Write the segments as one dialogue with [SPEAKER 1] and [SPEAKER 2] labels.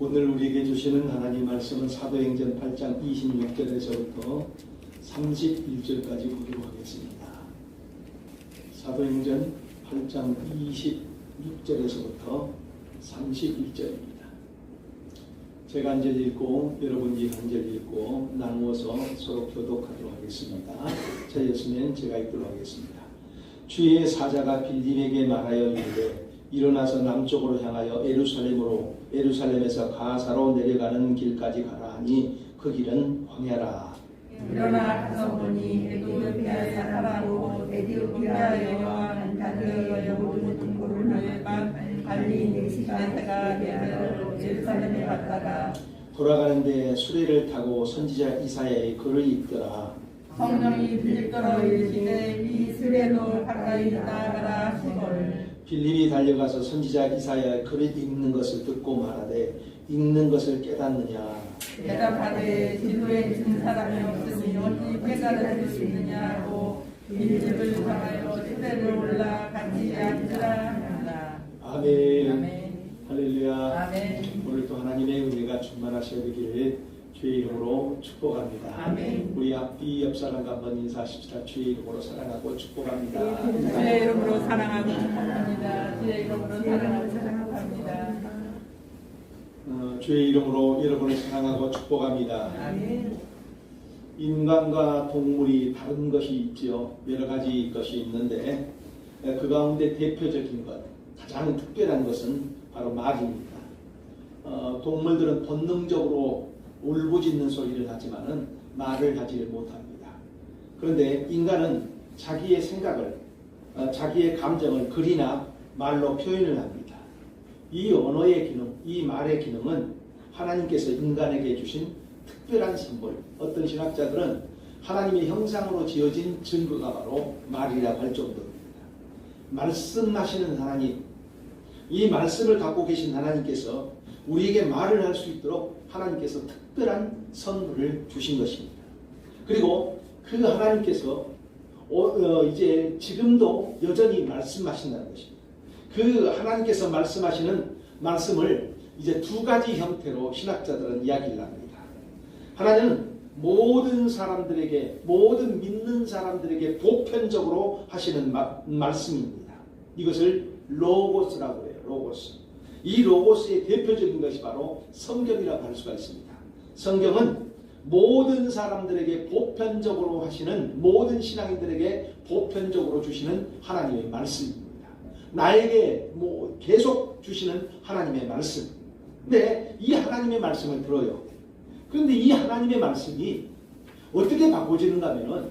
[SPEAKER 1] 오늘 우리에게 주시는 하나님 말씀은 사도행전 8장 26절에서부터 31절까지 보도록 하겠습니다. 사도행전 8장 26절에서부터 31절입니다. 제가 한 절 읽고 여러분이 한 절 읽고 나누어서 서로 교독하도록 하겠습니다. 저였으면 제가 읽도록 하겠습니다. 주의 사자가 빌립에게 말하여 이르되 일어나서 남쪽으로 향하여 예루살렘에서 가사로 내려가는 길까지 가라 하니 그 길은 황야라.
[SPEAKER 2] 일어나 가서 보니 에티오피아 사람하고 에티오피아여와 안타케아여 모든 동고를 달리 4시간 되어 예루살렘에 갔다가
[SPEAKER 1] 돌아가는데 수레를 타고 선지자 이사야의 글을 읽더라.
[SPEAKER 2] 성령이 빌립더러 이르시되 이 수레로 가까이 나아가라 하시거늘
[SPEAKER 1] 빌립이 달려가서 선지자 이사야의 글을 읽는 것을 듣고 말하되 읽는 것을 깨닫느냐.
[SPEAKER 2] 대답하되 진도에 든 사람이 없으니 어찌 깨달을 수 있느냐고 빌립을 향하여 수레로 올라 같이 앉으라 한다.
[SPEAKER 1] 아멘.
[SPEAKER 2] 아멘.
[SPEAKER 1] 할렐루야.
[SPEAKER 2] 아멘.
[SPEAKER 1] 오늘도 하나님의 은혜가 충만하셔야 되기를 주의 이름으로 축복합니다.
[SPEAKER 2] 아멘.
[SPEAKER 1] 우리 앞뒤 옆 사람과 한번 인사하십시다. 주의 이름으로 사랑하고 축복합니다.
[SPEAKER 2] 주의 이름으로 사랑하고 축복합니다. 주의 이름으로 사랑하고 축복합니다.
[SPEAKER 1] 주의 이름으로 여러분을 사랑하고 축복합니다.
[SPEAKER 2] 아멘.
[SPEAKER 1] 인간과 동물이 다른 것이 있죠. 여러 가지 것이 있는데 그 가운데 대표적인 것, 가장 특별한 것은 바로 말입니다. 동물들은 본능적으로 울부짖는 소리를 하지만은 말을 하지를 못합니다. 그런데 인간은 자기의 생각을, 자기의 감정을 글이나 말로 표현을 합니다. 이 언어의 기능, 이 말의 기능은 하나님께서 인간에게 주신 특별한 선물. 어떤 신학자들은 하나님의 형상으로 지어진 증거가 바로 말이라고 할 정도입니다. 말씀하시는 하나님, 이 말씀을 갖고 계신 하나님께서 우리에게 말을 할 수 있도록 하나님께서 특별한 선물을 주신 것입니다. 그리고 그 하나님께서 이제 지금도 여전히 말씀하신다는 것입니다. 그 하나님께서 말씀하시는 말씀을 이제 두 가지 형태로 신학자들은 이야기를 합니다. 하나는 모든 사람들에게, 모든 믿는 사람들에게 보편적으로 하시는 말씀입니다. 이것을 로고스라고 해요. 로고스. 이 로고스의 대표적인 것이 바로 성경이라고 할 수가 있습니다. 성경은 모든 사람들에게 보편적으로 하시는, 모든 신앙인들에게 보편적으로 주시는 하나님의 말씀입니다. 나에게 계속 주시는 하나님의 말씀. 근데 이 하나님의 말씀을 들어요. 그런데 이 하나님의 말씀이 어떻게 바꿔지는가 하면은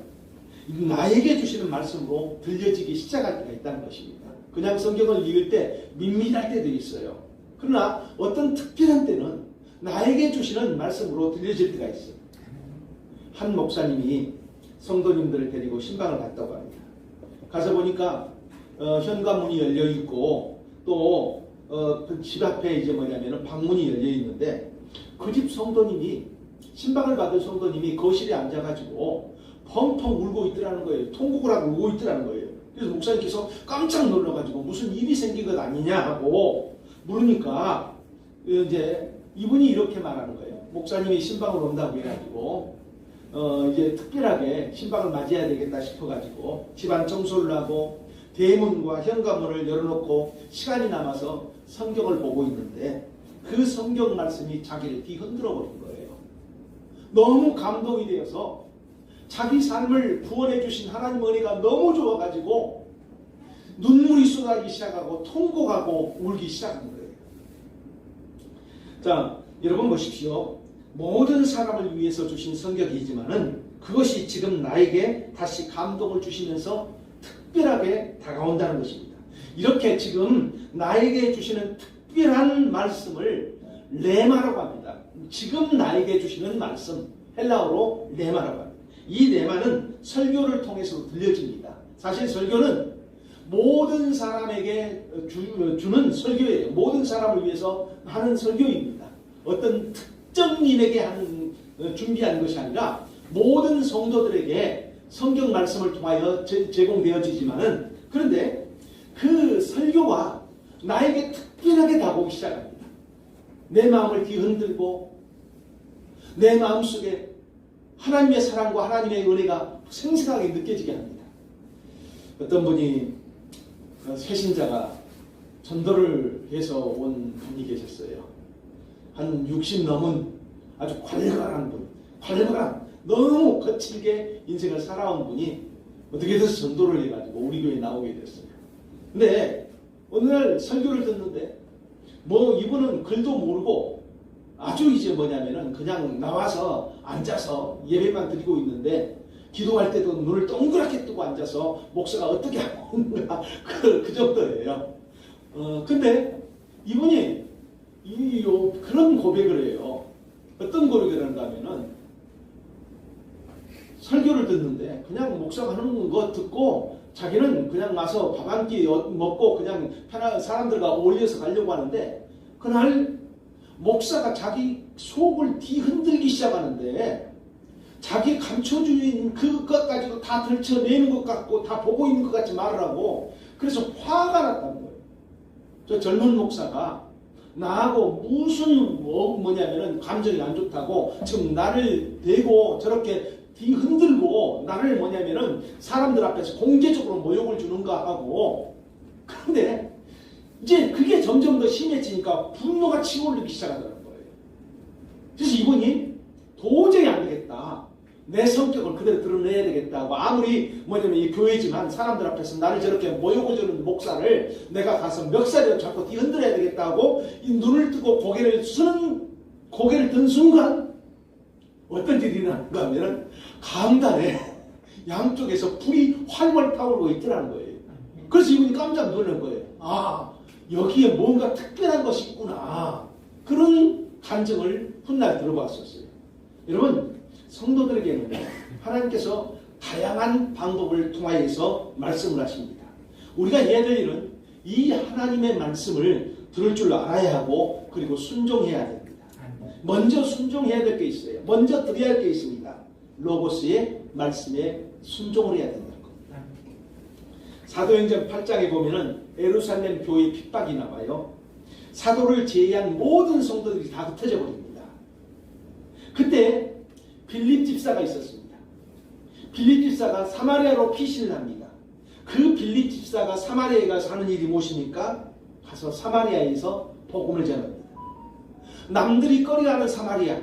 [SPEAKER 1] 나에게 주시는 말씀으로 들려지기 시작할 때가 있다는 것입니다. 그냥 성경을 읽을 때 밋밋할 때도 있어요. 그러나 어떤 특별한 때는 나에게 주시는 말씀으로 들려질 때가 있어요. 한 목사님이 성도님들을 데리고 신방을 갔다고 합니다. 가서 보니까 현관문이 열려 있고 또 그 집 앞에 이제 뭐냐면은 방문이 열려 있는데 그 집 성도님이, 신방을 받을 성도님이 거실에 앉아가지고 펑펑 울고 있더라는 거예요. 통곡을 하고 울고 있더라는 거예요. 그래서 목사님께서 깜짝 놀라가지고 무슨 일이 생긴 것 아니냐 하고 물으니까 이제 이분이 이렇게 말하는 거예요. 목사님이 신방을 온다고 해가지고 이제 특별하게 신방을 맞이해야 되겠다 싶어가지고 집안 청소를 하고 대문과 현관문을 열어놓고 시간이 남아서 성경을 보고 있는데 그 성경 말씀이 자기를 뒤흔들어 버린 거예요. 너무 감동이 되어서 자기 삶을 구원해 주신 하나님 은혜가 너무 좋아가지고 눈물이 쏟아지기 시작하고 통곡하고 울기 시작한 거예요. 자, 여러분 보십시오. 모든 사람을 위해서 주신 성경이지만은 그것이 지금 나에게 다시 감동을 주시면서 특별하게 다가온다는 것입니다. 이렇게 지금 나에게 주시는 특별한 말씀을 레마라고 합니다. 지금 나에게 주시는 말씀, 헬라어로 레마라고 합니다. 이 레마는 설교를 통해서 들려집니다. 사실 설교는 모든 사람에게 주는 설교예요. 모든 사람을 위해서 하는 설교입니다. 어떤 특정인에게 준비한 것이 아니라 모든 성도들에게 성경 말씀을 통하여 제공되어지지만은, 그런데 그 설교가 나에게 특별하게 다가오기 시작합니다. 내 마음을 뒤흔들고 내 마음속에 하나님의 사랑과 하나님의 은혜가 생생하게 느껴지게 합니다. 어떤 분이 새신자가 전도를 해서 온 분이 계셨어요. 한 60 넘은 아주 괄괄한 분, 괄괄한 너무 거칠게 인생을 살아온 분이 어떻게 해서 전도를 해가지고 우리 교회에 나오게 됐어요. 근데 어느 날 설교를 듣는데 뭐 이분은 글도 모르고 아주 이제 뭐냐면은 그냥 나와서 앉아서 예배만 드리고 있는데 기도할 때도 눈을 동그랗게 뜨고 앉아서 목사가 어떻게 하고 있는가 그 정도예요. 근데 이분이 그런 고백을 해요. 어떤 고백을 한가 하면은 설교를 듣는데 그냥 목사가 하는 거 듣고 자기는 그냥 와서 밥 한 끼 먹고 그냥 편한 사람들과 어울려서 가려고 하는데 그날 목사가 자기 속을 뒤흔들기 시작하는데 자기 감춰주인 그것까지도 다 들춰내는 것 같고 다 보고 있는 것 같이 말을 하고 그래서 화가 났다는 거예요. 저 젊은 목사가 나하고 무슨 뭐냐면은 감정이 안 좋다고 지금 나를 대고 저렇게 뒤흔들고 나를 뭐냐면은 사람들 앞에서 공개적으로 모욕을 주는가 하고 그런데 이제 그게 점점 더 심해지니까 분노가 치올리기 시작하더라는 거예요. 그래서 이분이 도저히 안 되겠다. 내 성격을 그대로 드러내야 되겠다고 아무리 뭐냐면 이 교회지만 사람들 앞에서 나를 저렇게 모욕을 주는 목사를 내가 가서 멱살이라도 잡고 뒤흔들어야 되겠다고 이 눈을 뜨고 고개를 든 순간 어떤 일이 일어나는가 하면은 강단에 양쪽에서 불이 활활 타오르고 있더라는 거예요. 그래서 이분이 깜짝 놀란 거예요. 아, 여기에 뭔가 특별한 것이 있구나. 그런 감정을 훗날 들어봤었어요. 여러분, 성도들에게는 하나님께서 다양한 방법을 통하여서 말씀을 하십니다. 우리가 해야 될 일은 이 하나님의 말씀을 들을 줄 알아야 하고 그리고 순종해야 됩니다. 먼저 순종해야 될 게 있어요. 먼저 드려야 할 게 있습니다. 로고스의 말씀에 순종을 해야 된다는 겁니다. 사도행전 8장에 보면은 예루살렘 교회 핍박이 나와요. 사도를 제외한 모든 성도들이 다 흩어져 버립니다. 그때 빌립 집사가 있었습니다. 빌립 집사가 사마리아로 피신을 합니다. 그 빌립 집사가 사마리아에 가서 하는 일이 무엇입니까? 가서 사마리아에서 복음을 전합니다. 남들이 꺼려하는 사마리아,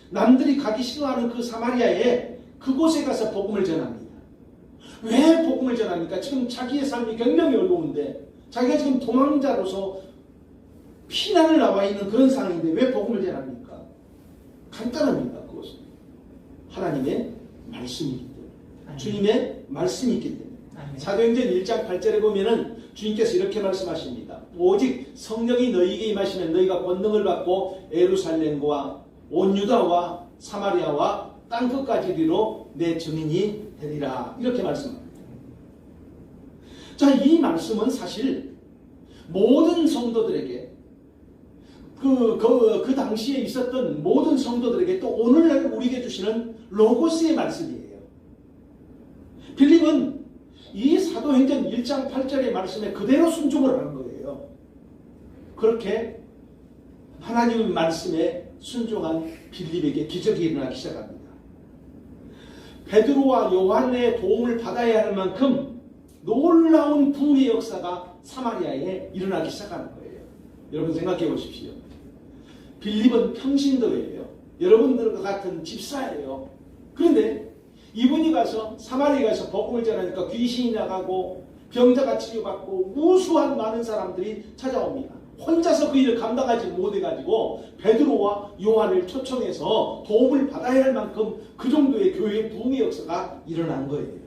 [SPEAKER 1] 남들이 가기 싫어하는 그 사마리아에 그곳에 가서 복음을 전합니다. 왜 복음을 전합니까? 지금 자기의 삶이 굉장히 어려운데 자기가 지금 도망자로서 피난을 나와 있는 그런 상황인데 왜 복음을 전합니까? 간단합니다. 그것은 하나님의 말씀이기 때문에 주님의 말씀이 있기 때문에 사도행전 1장 8절에 보면은 주님께서 이렇게 말씀하십니다. 오직 성령이 너희에게 임하시면 너희가 권능을 받고 예루살렘과 온 유다와 사마리아와 땅끝까지 이르러 내 증인이 되리라. 이렇게 말씀합니다. 자, 이 말씀은 사실 모든 성도들에게 그 당시에 있었던 모든 성도들에게 또 오늘날 우리에게 주시는 로고스의 말씀이에요. 빌립은 이 사도행전 1장 8절의 말씀에 그대로 순종을 하는 거예요. 그렇게 하나님의 말씀에 순종한 빌립에게 기적이 일어나기 시작합니다. 베드로와 요한의 도움을 받아야 할 만큼 놀라운 부흥의 역사가 사마리아에 일어나기 시작하는 거예요. 여러분 생각해 보십시오. 빌립은 평신도예요. 여러분들과 같은 집사예요. 그런데 이분이 가서 사마리아에 가서 복음을 전하니까 귀신이 나가고 병자가 치료받고 무수한 많은 사람들이 찾아옵니다. 혼자서 그 일을 감당하지 못해가지고 베드로와 요한을 초청해서 도움을 받아야 할 만큼 그 정도의 교회의 부흥의 역사가 일어난 거예요.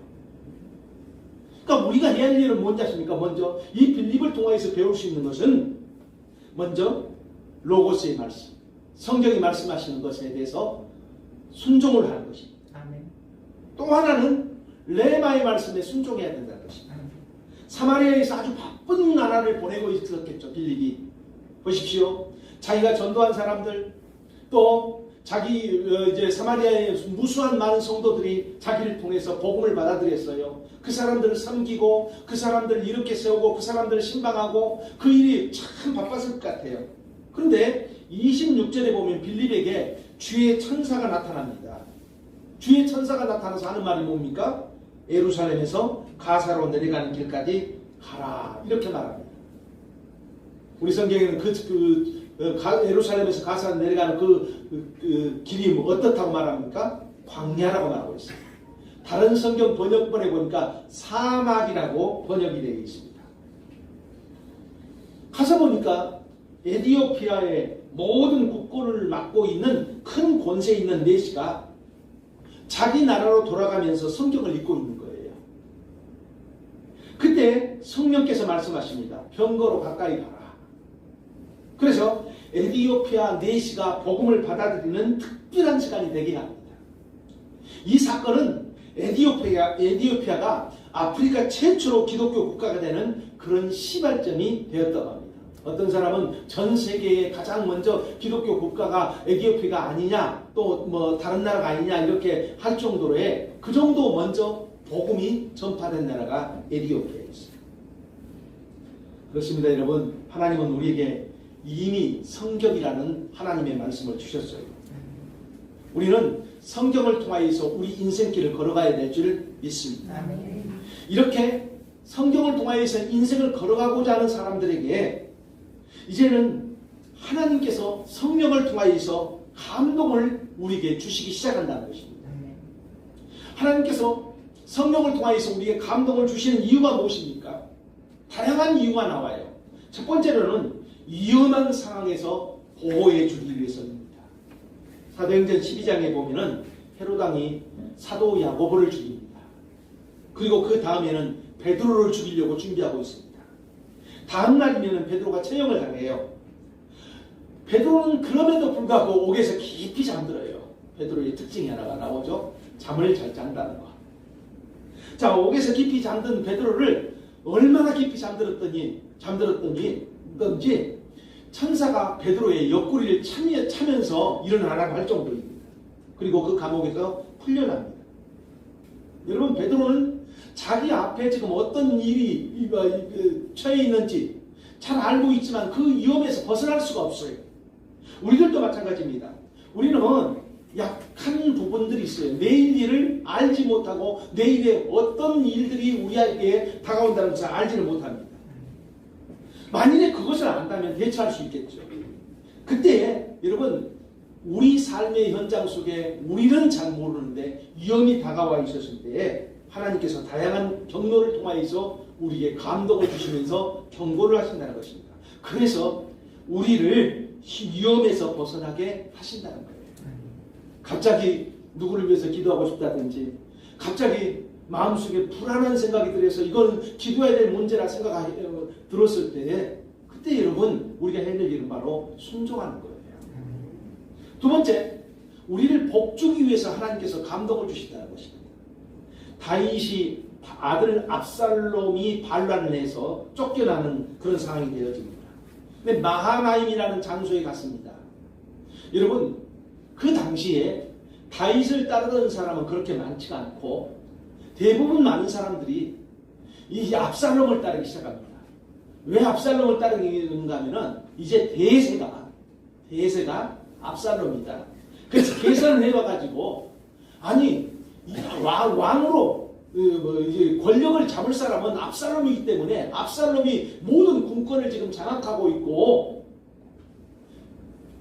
[SPEAKER 1] 그러니까 우리가 해야 할 일은 뭔지 아십니까? 먼저 이 빌립을 통해서 배울 수 있는 것은 먼저 로고스의 말씀, 성경이 말씀하시는 것에 대해서 순종을 하는 것입니다. 또 하나는 레마의 말씀에 순종해야 된다는 것입니다. 사마리아에서 아주 바쁜 나라를 보내고 있었겠죠. 빌립이. 보십시오. 자기가 전도한 사람들 또 자기 이제 사마리아의 무수한 많은 성도들이 자기를 통해서 복음을 받아들였어요. 그 사람들을 섬기고 그 사람들을 이렇게 세우고 그 사람들을 신방하고 그 일이 참 바빴을 것 같아요. 그런데 26절에 보면 빌립에게 주의 천사가 나타납니다. 주의 천사가 나타나서 하는 말이 뭡니까? 예루살렘에서 가사로 내려가는 길까지 가라, 이렇게 말합니다. 우리 성경에는 예루살렘에서 가사로 내려가는 그 길이 어떻다고 말합니까? 광야라고 말하고 있어요. 다른 성경 번역본에 보니까 사막이라고 번역이 되어 있습니다. 가서 보니까 에티오피아의 모든 국권을 맡고 있는 큰 권세 있는 내시가 자기 나라로 돌아가면서 성경을 읽고 있는 거예요. 그때 성령께서 말씀하십니다. 병거로 가까이 가라. 그래서 에티오피아 내시가 복음을 받아들이는 특별한 시간이 되게 합니다. 이 사건은 에티오피아가 아프리카 최초로 기독교 국가가 되는 그런 시발점이 되었다고 합니다. 어떤 사람은 전 세계에 가장 먼저 기독교 국가가 에티오피아가 아니냐, 또 뭐 다른 나라가 아니냐 이렇게 할 정도로의 그 정도 먼저 복음이 전파된 나라가 에티오피아였어요. 그렇습니다, 여러분. 하나님은 우리에게 이미 성경이라는 하나님의 말씀을 주셨어요. 우리는 성경을 통하여서 우리 인생길을 걸어가야 될 줄 믿습니다. 이렇게 성경을 통하여서 인생을 걸어가고자 하는 사람들에게 이제는 하나님께서 성령을 통하여서 감동을 우리에게 주시기 시작한다는 것입니다. 하나님께서 성령을 통하여서 우리에게 감동을 주시는 이유가 무엇입니까? 다양한 이유가 나와요. 첫 번째로는 위험한 상황에서 보호해 주기 위해서입니다. 사도행전 12장에 보면은 헤로당이 사도 야고보를 죽입니다. 그리고 그 다음에는 베드로를 죽이려고 준비하고 있습니다. 다음 날이면 베드로가 처형을 당해요. 베드로는 그럼에도 불구하고 옥에서 깊이 잠들어요. 베드로의 특징이 하나가 나오죠. 잠을 잘 잔다는 것. 자, 옥에서 깊이 잠든 베드로를 얼마나 깊이 잠들었던지 천사가 베드로의 옆구리를 차면서 일어나라고 할 정도입니다. 그리고 그 감옥에서 풀려납니다. 여러분, 베드로는 자기 앞에 지금 어떤 일이 처해 있는지 잘 알고 있지만 그 위험에서 벗어날 수가 없어요. 우리들도 마찬가지입니다. 우리는 약한 부분들이 있어요. 내일 일을 알지 못하고 내일에 어떤 일들이 우리에게 다가온다는 것을 알지를 못합니다. 만일에 그것을 안다면 대처할 수 있겠죠. 그때 여러분, 우리 삶의 현장 속에 우리는 잘 모르는데 위험이 다가와 있었을 때에 하나님께서 다양한 경로를 통하여서 우리에게 감동을 주시면서 경고를 하신다는 것입니다. 그래서 우리를 위험에서 벗어나게 하신다는 거예요. 갑자기 누구를 위해서 기도하고 싶다든지, 갑자기 마음속에 불안한 생각이 들어서 이건 기도해야 될 문제라 생각이 들었을 때, 그때 여러분 우리가 해야 될 일은 바로 순종하는 거예요. 두 번째, 우리를 복주기 위해서 하나님께서 감동을 주신다는 것입니다. 다윗이 아들 압살롬이 반란을 해서 쫓겨나는 그런 상황이 되어집니다. 근데 마하나임이라는 장소에 갔습니다. 여러분, 그 당시에 다윗을 따르던 사람은 그렇게 많지가 않고 대부분 많은 사람들이 이 압살롬을 따르기 시작합니다. 왜 압살롬을 따르는가 하면은 이제 대세가 압살롬이다. 그래서 계산을 해봐가지고, 아니 왕으로 이제 권력을 잡을 사람은 압살롬이기 때문에 압살롬이 모든 군권을 지금 장악하고 있고,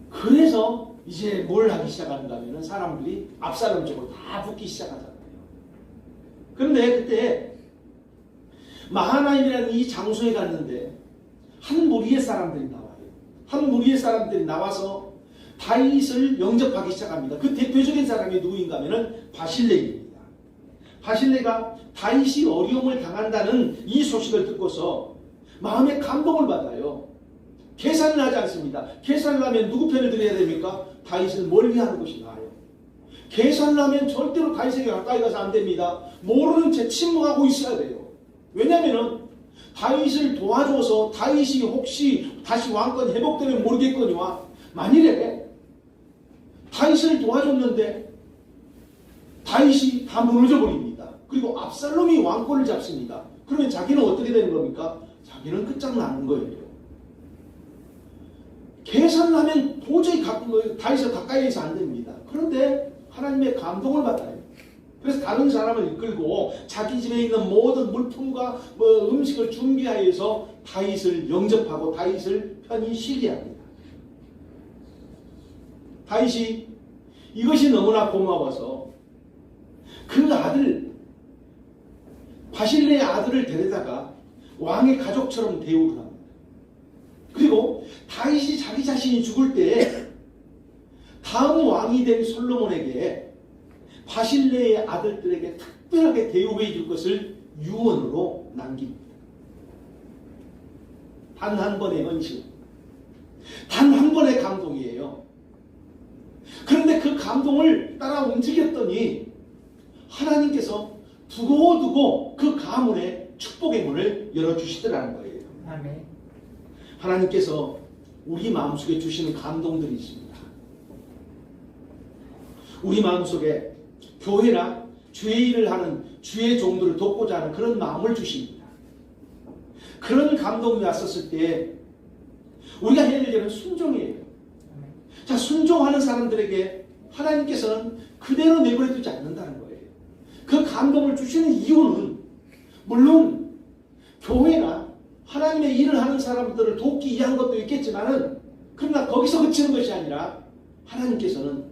[SPEAKER 1] 그래서 이제 뭘 하기 시작하는가 하면 사람들이 압살롬 쪽으로 다 붙기 시작하잖아요. 그런데 그때 마하나임이라는 이 장소에 갔는데 한 무리의 사람들이 나와요. 한 무리의 사람들이 나와서 다윗을 영접하기 시작합니다. 그 대표적인 사람이 누구인가 하면 바실레입니다. 바실레가 다윗이 어려움을 당한다는 이 소식을 듣고서 마음에 감동을 받아요. 계산을 하지 않습니다. 계산을 하면 누구 편을 들어야 됩니까? 다윗을 멀리하는 것이 나아요. 계산을 하면 절대로 다윗에게 가까이 가서 안 됩니다. 모르는 채 침묵하고 있어야 돼요. 왜냐하면 다윗을 도와줘서 다윗이 혹시 다시 왕권 회복되면 모르겠거니와, 만일에 다윗을 도와줬는데 다윗이 다 무너져 버립니다. 그리고 압살롬이 왕권을 잡습니다. 그러면 자기는 어떻게 되는 겁니까? 자기는 끝장나는 거예요. 계산을 하면 도저히 다윗을 가까이에서 안 됩니다. 그런데 하나님의 감동을 받아요. 그래서 다른 사람을 이끌고 자기 집에 있는 모든 물품과 음식을 준비하여서 다윗을 영접하고 다윗을 편히 쉬게 합니다. 다윗이 이것이 너무나 고마워서 그 아들 바실레의 아들을 데려다가 왕의 가족처럼 대우를 합니다. 그리고 다윗이 자기 자신이 죽을 때 다음 왕이 된 솔로몬에게 바실레의 아들들에게 특별하게 대우해 줄 것을 유언으로 남깁니다. 단 한 번의 헌신, 단 한 번의 감동이에요. 그런데 그 감동을 따라 움직였더니 하나님께서 두고두고 그 가문에 축복의 문을 열어주시더라는 거예요.
[SPEAKER 2] 아멘.
[SPEAKER 1] 하나님께서 우리 마음속에 주시는 감동들이 있습니다. 우리 마음속에 교회나 주의 일을 하는 주의 종들을 돕고자 하는 그런 마음을 주십니다. 그런 감동이 왔었을 때 우리가 해야 될 일은 순종이에요. 자, 순종하는 사람들에게 하나님께서는 그대로 내버려 두지 않는다는 거예요. 그 감동을 주시는 이유는 물론 교회나 하나님의 일을 하는 사람들을 돕기 위한 것도 있겠지만은, 그러나 거기서 그치는 것이 아니라 하나님께서는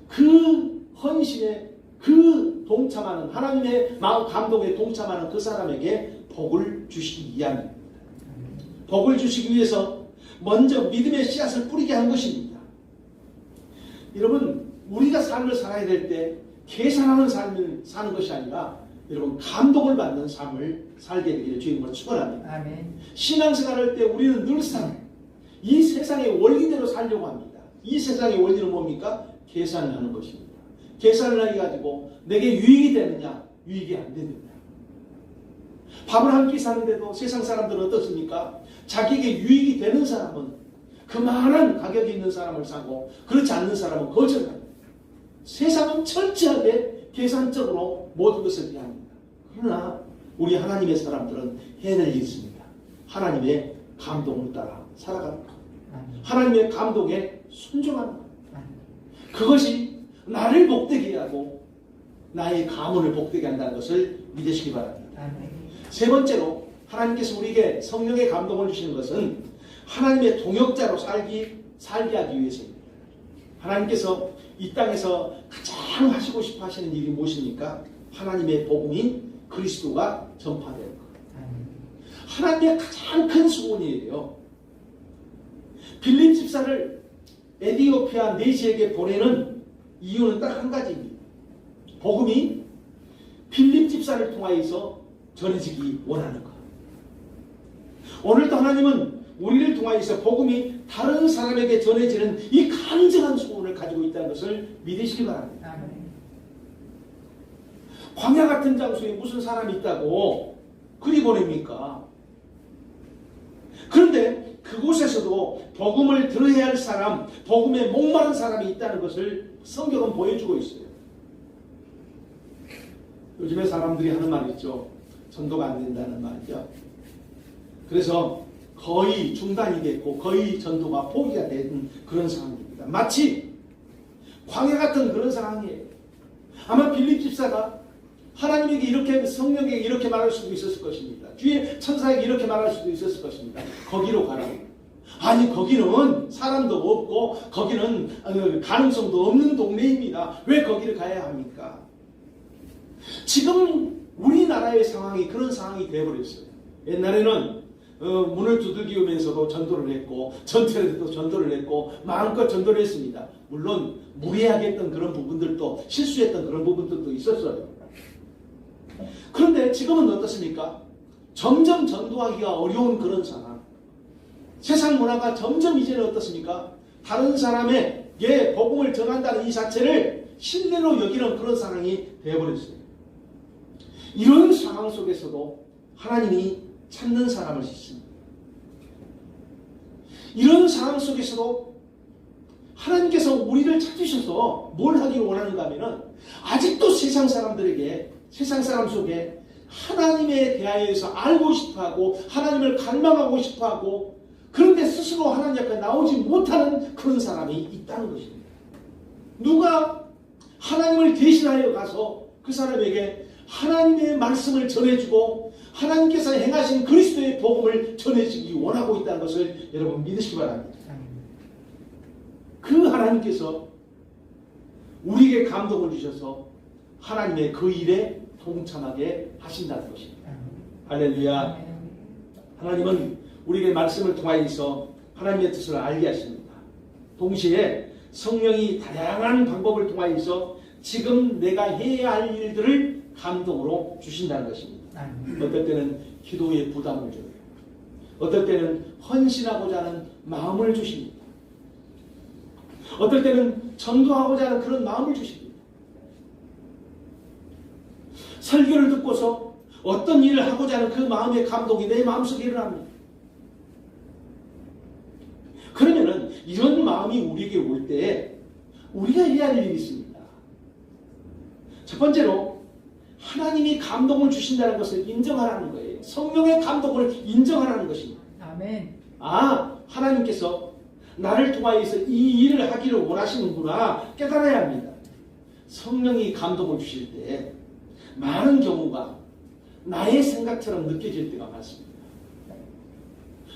[SPEAKER 1] 그 헌신에 그 동참하는 하나님의 마음 감동에 동참하는 그 사람에게 복을 주시기 위함입니다. 복을 주시기 위해서 먼저 믿음의 씨앗을 뿌리게 한 것입니다. 여러분, 우리가 삶을 살아야 될 때 계산하는 삶을 사는 것이 아니라 여러분 감동을 받는 삶을 살게 되기를 주님으로 축원합니다.
[SPEAKER 2] 아멘.
[SPEAKER 1] 신앙생활할 때 우리는 늘상 이 세상의 원리대로 살려고 합니다. 이 세상의 원리는 뭡니까? 계산을 하는 것입니다. 계산을 해가지고 내게 유익이 되느냐, 유익이 안 되느냐. 밥을 한 끼 사는데도 세상 사람들은 어떻습니까? 자기에게 유익이 되는 사람은 그만한 가격이 있는 사람을 사고, 그렇지 않는 사람은 거절합니다. 세상은 철저하게 계산적으로 모든 것을 대합니다. 그러나 우리 하나님의 사람들은 해낼 일이 있습니다. 하나님의 감동을 따라 살아가는 것. 하나님의 감동에 순종하는 것. 그것이 나를 복되게 하고 나의 가문을 복되게 한다는 것을 믿으시기 바랍니다. 세 번째로 하나님께서 우리에게 성령의 감동을 주시는 것은 하나님의 동역자로 살게 하기 위해서입니다. 하나님께서 이 땅에서 가장 하시고 싶어 하시는 일이 무엇입니까? 하나님의 복음인 그리스도가 전파되는 것. 하나님의 가장 큰 소원이에요. 빌립 집사를 에디오피아 내시에게 보내는 이유는 딱 한 가지입니다. 복음이 빌립 집사를 통하여서 전해지기 원하는 것. 오늘도 하나님은 우리를 통하여서 복음이 다른 사람에게 전해지는 이 간절한 소원을 가지고 있다는 것을 믿으시기 바랍니다. 광야 같은 장소에 무슨 사람이 있다고 그리 보냅니까? 그런데 그곳에서도 복음을 들어야 할 사람, 복음에 목마른 사람이 있다는 것을 성경은 보여주고 있어요. 요즘에 사람들이 하는 말 있죠. 전도가 안 된다는 말이죠. 그래서 거의 중단이 됐고 거의 전도가 포기가 된 그런 상황입니다. 마치 광야 같은 그런 상황이에요. 아마 빌립 집사가 하나님에게 이렇게, 성령에게 이렇게 말할 수도 있었을 것입니다. 뒤에 천사에게 이렇게 말할 수도 있었을 것입니다. 거기로 가라. 아니, 거기는 사람도 없고 거기는 가능성도 없는 동네입니다. 왜 거기를 가야 합니까? 지금 우리나라의 상황이 그런 상황이 되어버렸어요. 옛날에는 문을 두들기면서도 전도를 했고, 전투에서도 전도를 했고, 마음껏 전도를 했습니다. 물론 무례하게 했던 그런 부분들도, 실수했던 그런 부분들도 있었어요. 그런데 지금은 어떻습니까? 점점 전도하기가 어려운 그런 상황. 세상 문화가 점점 이제는 어떻습니까? 다른 사람에게 복음을 전한다는 이 자체를 신뢰로 여기는 그런 상황이 되어버렸어요. 이런 상황 속에서도 하나님이 찾는 사람을 싣습니다. 이런 상황 속에서도 하나님께서 우리를 찾으셔서 뭘 하기를 원하는가 하면은, 아직도 세상 사람들에게, 세상 사람 속에 하나님에 대하여서 알고 싶어하고 하나님을 갈망하고 싶어하고 그런데 스스로 하나님 앞에 나오지 못하는 그런 사람이 있다는 것입니다. 누가 하나님을 대신하여 가서 그 사람에게 하나님의 말씀을 전해주고 하나님께서 행하신 그리스도의 복음을 전해주기 원하고 있다는 것을 여러분 믿으시기 바랍니다. 그 하나님께서 우리에게 감동을 주셔서 하나님의 그 일에 동참하게 하신다는 것입니다. 할렐루야. 하나님은 우리에게 말씀을 통하여서 하나님의 뜻을 알게 하십니다. 동시에 성령이 다양한 방법을 통하여서 지금 내가 해야 할 일들을 감동으로 주신다는 것입니다. 어떨 때는 기도의 부담을 줘요. 어떨 때는 헌신하고자 하는 마음을 주십니다. 어떨 때는 전도하고자 하는 그런 마음을 주십니다. 설교를 듣고서 어떤 일을 하고자 하는 그 마음의 감동이 내 마음속에 일어납니다. 그러면은 이런 마음이 우리에게 올 때 우리가 해야 할 일이 있습니다. 첫 번째로 하나님이 감동을 주신다는 것을 인정하라는 거예요. 성령의 감동을 인정하라는 것입니다.
[SPEAKER 2] 아멘.
[SPEAKER 1] 하나님께서 나를 통하여서 이 일을 하기를 원하시는구나 깨달아야 합니다. 성령이 감동을 주실 때 많은 경우가 나의 생각처럼 느껴질 때가 많습니다.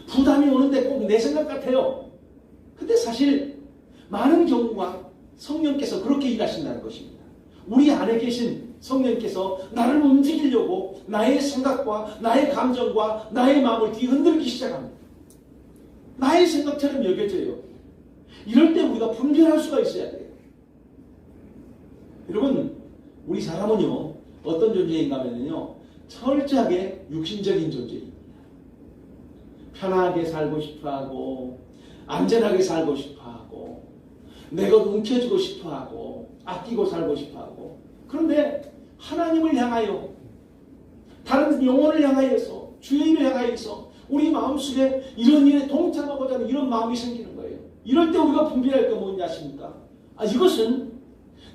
[SPEAKER 1] 부담이 오는데 꼭 내 생각 같아요. 근데 사실 많은 경우가 성령께서 그렇게 일하신다는 것입니다. 우리 안에 계신 성령께서 나를 움직이려고 나의 생각과 나의 감정과 나의 마음을 뒤흔들기 시작합니다. 나의 생각처럼 여겨져요. 이럴 때 우리가 분별할 수가 있어야 돼요. 여러분, 우리 사람은요, 어떤 존재인가 하면요, 철저하게 육신적인 존재입니다. 편하게 살고 싶어하고, 안전하게 살고 싶어하고, 내 것 움켜쥐고 싶어하고, 아끼고 살고 싶어하고. 그런데 하나님을 향하여, 다른 영혼을 향하여서, 주인을 향하여서 우리 마음속에 이런 일에 동참하고자 하는 이런 마음이 생기는 거예요. 이럴 때 우리가 분별할 게 뭔지 아십니까? 이것은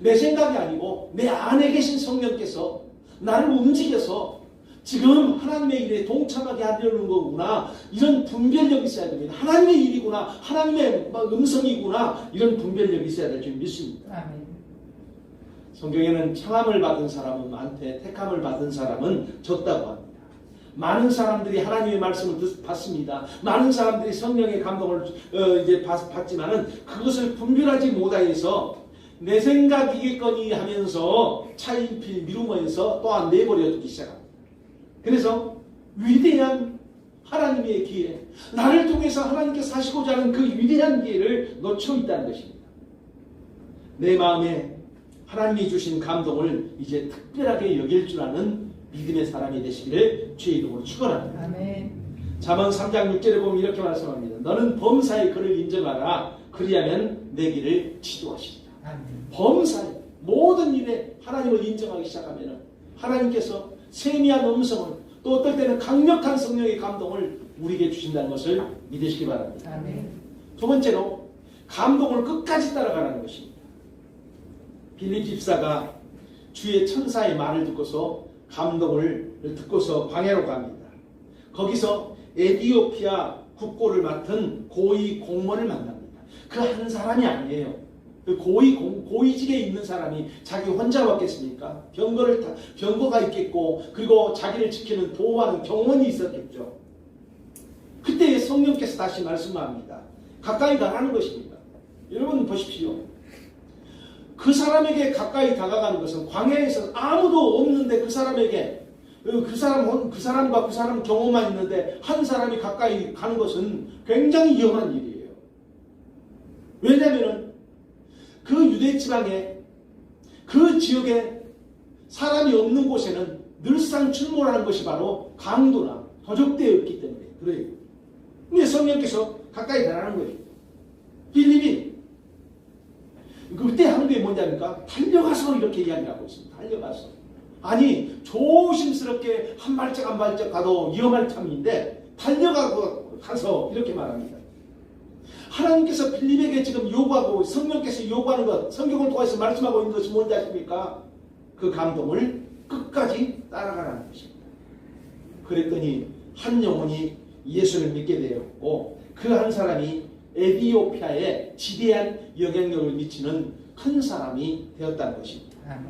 [SPEAKER 1] 내 생각이 아니고 내 안에 계신 성령께서 나를 움직여서 지금 하나님의 일에 동참하게 하려는 거구나. 이런 분별력이 있어야 됩니다. 하나님의 일이구나. 하나님의 음성이구나. 이런 분별력이 있어야 될 줄 믿습니다.
[SPEAKER 2] 아멘.
[SPEAKER 1] 성경에는 청함을 받은 사람은 많되 택함을 받은 사람은 적다고 합니다. 많은 사람들이 하나님의 말씀을 받습니다. 많은 사람들이 성령의 감동을 받지만은 그것을 분별하지 못하여서 내 생각이겠거니 하면서 차일피일 미루면서 또한 내버려 두기 시작합니다. 그래서 위대한 하나님의 기회, 나를 통해서 하나님께서 하시고자 하는 그 위대한 기회를 놓쳐 있다는 것입니다. 내 마음에 하나님이 주신 감동을 이제 특별하게 여길 줄 아는 믿음의 사람이 되시기를 주의 이름으로 축원합니다.
[SPEAKER 2] 아멘.
[SPEAKER 1] 잠언 3장 6절에 보면 이렇게 말씀합니다. 너는 범사의 그를 인정하라. 그리하면 내 길을 지도하시리라.
[SPEAKER 2] 아멘.
[SPEAKER 1] 범사의 모든 일에 하나님을 인정하기 시작하면 하나님께서 세미한 음성을 또 어떨 때는 강력한 성령의 감동을 우리에게 주신다는 것을 믿으시기 바랍니다.
[SPEAKER 2] 아멘.
[SPEAKER 1] 두 번째로 감동을 끝까지 따라가라는 것입니다. 빌립 집사가 주의 천사의 말을 듣고서 감동을 듣고서 광야로 갑니다. 거기서 에디오피아 국고를 맡은 고위 공무원을 만납니다. 그 한 사람이 아니에요. 그 고위직에 있는 사람이 자기 혼자 왔겠습니까? 병거가 있겠고 그리고 자기를 지키는 보호하는 경원이 있었겠죠. 그때 성령께서 다시 말씀합니다. 가까이 가라는 것입니다. 여러분 보십시오. 그 사람에게 가까이 다가가는 것은 광야에서 아무도 없는데 그 사람에게 그 사람과 그 사람 경험만 있는데 한 사람이 가까이 가는 것은 굉장히 위험한 일이에요. 왜냐하면 그 유대 지방에 그 지역에 사람이 없는 곳에는 늘상 출몰하는 것이 바로 강도나 도적대였기 때문에 그래요. 근데 성령께서 가까이 가라는 거예요. 빌립이 그때 하는 게 뭔냐니까 달려가서 이렇게 이야기를 하고 있습니다. 달려가서. 아니 조심스럽게 한 발짝 한 발짝 가도 위험할 참인데 달려가고 가서 이렇게 말합니다. 하나님께서 빌립에게 지금 요구하고 성령께서 요구하는 것, 성경을 통해서 말씀하고 있는 것이 뭔지 아십니까? 그 감동을 끝까지 따라가라는 것입니다. 그랬더니 한 영혼이 예수를 믿게 되었고 그 한 사람이 에티오피아에 지대한 영향력을 미치는 큰 사람이 되었다는 것입니다.
[SPEAKER 2] 아멘.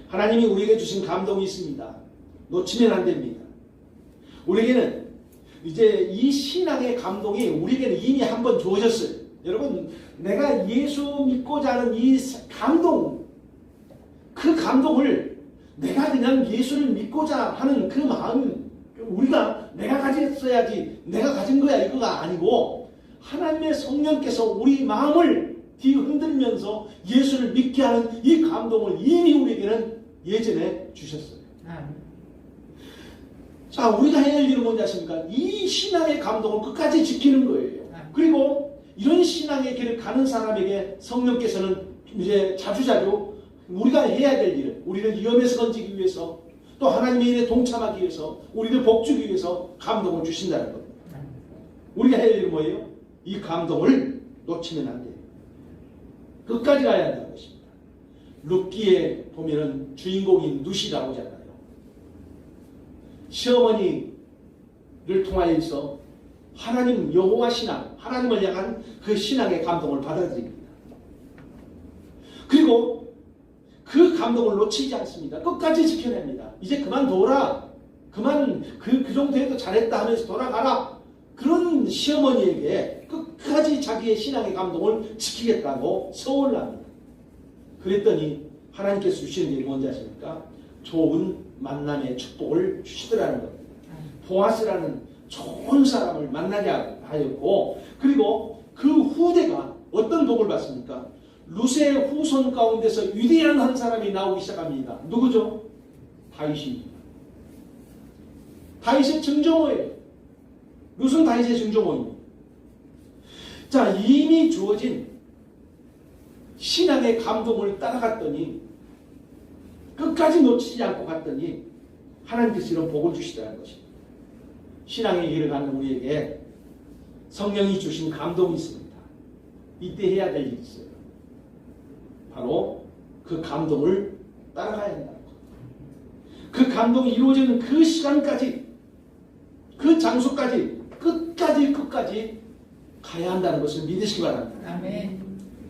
[SPEAKER 1] 하나님이 우리에게 주신 감동이 있습니다. 놓치면 안 됩니다. 우리에게는 이제 이 신앙의 감동이 우리에게는 이미 한번 주어졌어요. 여러분, 내가 예수 믿고자 하는 이 감동, 그 감동을 내가 그냥 예수를 믿고자 하는 그 마음, 우리가 내가 가졌어야지, 내가 가진 거야 이거가 아니고 하나님의 성령께서 우리 마음을 뒤흔들면서 예수를 믿게 하는 이 감동을 이미 우리에게는 예전에 주셨어요. 자, 우리가 해야 할 일은 뭔지 아십니까? 이 신앙의 감동을 끝까지 지키는 거예요. 그리고 이런 신앙의 길을 가는 사람에게 성령께서는 이제 자주자주 우리가 해야 될 일을, 우리를 위험에서 건지기 위해서, 또 하나님의 일에 동참하기 위해서, 우리를 복주기 위해서 감동을 주신다는 겁니다. 우리가 해야 할 일은 뭐예요? 이 감동을 놓치면 안 돼요. 끝까지 가야 한다는 것입니다. 룻기에 보면은 주인공인 룻이 나오잖아요. 시어머니를 통하여서 하나님 여호와 신앙, 하나님을 향한 그 신앙의 감동을 받아들입니다. 그리고 그 감동을 놓치지 않습니다. 끝까지 지켜냅니다. 이제 그만둬라. 그만 그 정도 해도 잘했다 하면서 돌아가라. 그런 시어머니에게 끝까지 자기의 신앙의 감동을 지키겠다고 서원을 합니다. 그랬더니 하나님께서 주시는 게 뭔지 아십니까? 좋은 만남의 축복을 주시더라는 겁니다. 보아스라는 좋은 사람을 만나게 하였고, 그리고 그 후대가 어떤 복을 받습니까? 룻의 후손 가운데서 위대한 한 사람이 나오기 시작합니다. 누구죠? 다윗입니다. 다윗의 증조모예요. 룻은 다윗의 증조모입니다. 자, 이미 주어진 신앙의 감동을 따라갔더니, 끝까지 놓치지 않고 갔더니 하나님께서 이런 복을 주시더라는 것입니다. 신앙의 길을 가는 우리에게 성령이 주신 감동이 있습니다. 이때 해야 될 일이 있어요. 바로 그 감동을 따라가야 한다는 것. 그 감동이 이루어지는 그 시간까지, 그 장소까지 끝까지 가야 한다는 것을 믿으시기 바랍니다.
[SPEAKER 2] 아멘.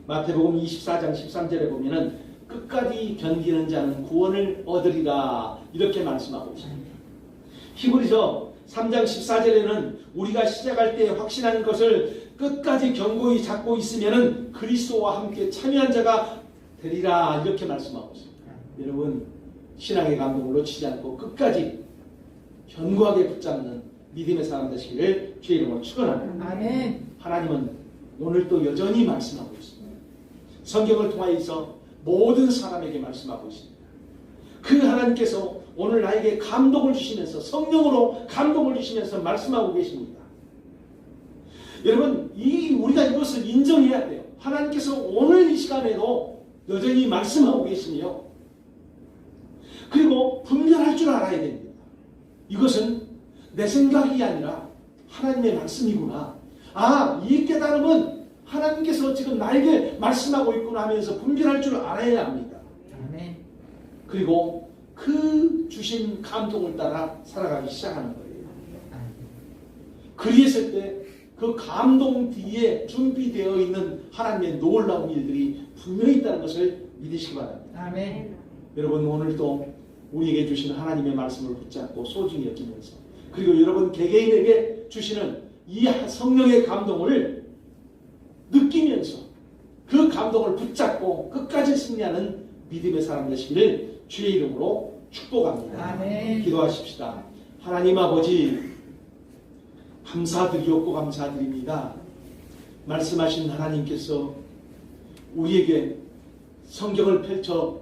[SPEAKER 1] 마태복음 24장 13절에 보면은 끝까지 견디는 자는 구원을 얻으리라 이렇게 말씀하고 있습니다. 히브리서 3장 14절에는 우리가 시작할 때 확신한 것을 끝까지 견고히 잡고 있으면은 그리스도와 함께 참여한 자가 되리라 이렇게 말씀하고 있습니다. 여러분, 신앙의 감동을 놓치지 않고 끝까지 견고하게 붙잡는 믿음의 사람 되시기를 주의 이름으로 축원합니다.
[SPEAKER 2] 아멘.
[SPEAKER 1] 하나님은 오늘도 여전히 말씀하고 있습니다. 성경을 통하여서 모든 사람에게 말씀하고 있습니다. 그 하나님께서 오늘 나에게 감동을 주시면서, 성령으로 감동을 주시면서 말씀하고 계십니다. 여러분, 우리가 이것을 인정해야 돼요. 하나님께서 오늘 이 시간에도 여전히 말씀하고 계시며, 그리고 분별할 줄 알아야 됩니다. 이것은 내 생각이 아니라 하나님의 말씀이구나. 이 깨달음은 하나님께서 지금 나에게 말씀하고 있구나 하면서 분별할 줄 알아야 합니다.
[SPEAKER 2] 아멘.
[SPEAKER 1] 그리고 그 주신 감동을 따라 살아가기 시작하는 거예요. 그리했을 때 그 감동 뒤에 준비되어 있는 하나님의 놀라운 일들이 분명히 있다는 것을 믿으시기 바랍니다.
[SPEAKER 2] 아멘.
[SPEAKER 1] 여러분, 오늘도 우리에게 주신 하나님의 말씀을 붙잡고 소중히 여기면서, 그리고 여러분 개개인에게 주시는 이 성령의 감동을 느끼면서 그 감동을 붙잡고 끝까지 승리하는 믿음의 사람 되시기를 주의 이름으로 축복합니다.
[SPEAKER 2] 아멘.
[SPEAKER 1] 기도하십시다. 하나님 아버지, 감사드리옵고 감사드립니다. 말씀하신 하나님께서 우리에게 성경을 펼쳐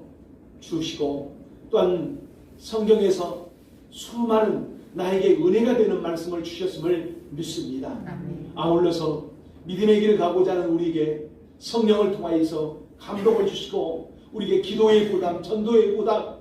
[SPEAKER 1] 주시고, 또한 성경에서 수많은 나에게 은혜가 되는 말씀을 주셨음을 믿습니다.
[SPEAKER 2] 아멘.
[SPEAKER 1] 아울러서 믿음의 길을 가고자 하는 우리에게 성령을 통하여서 감동을 주시고, 우리에게 기도의 부담, 전도의 부담,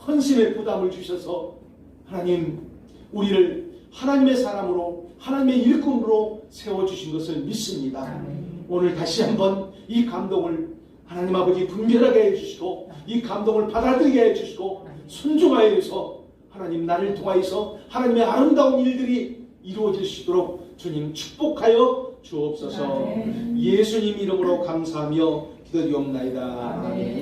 [SPEAKER 1] 헌신의 부담을 주셔서 하나님, 우리를 하나님의 사람으로, 하나님의 일꾼으로 세워주신 것을 믿습니다.
[SPEAKER 2] 아멘.
[SPEAKER 1] 오늘 다시 한번 이 감동을 하나님 아버지 분별하게 해주시고, 이 감동을 받아들이게 해주시고, 순종하여 해서 하나님 나를 통하여서 하나님의 아름다운 일들이 이루어질 수 있도록 주님 축복하여 주옵소서. 예수님 이름으로 감사하며 기도드리옵나이다.
[SPEAKER 2] 아멘.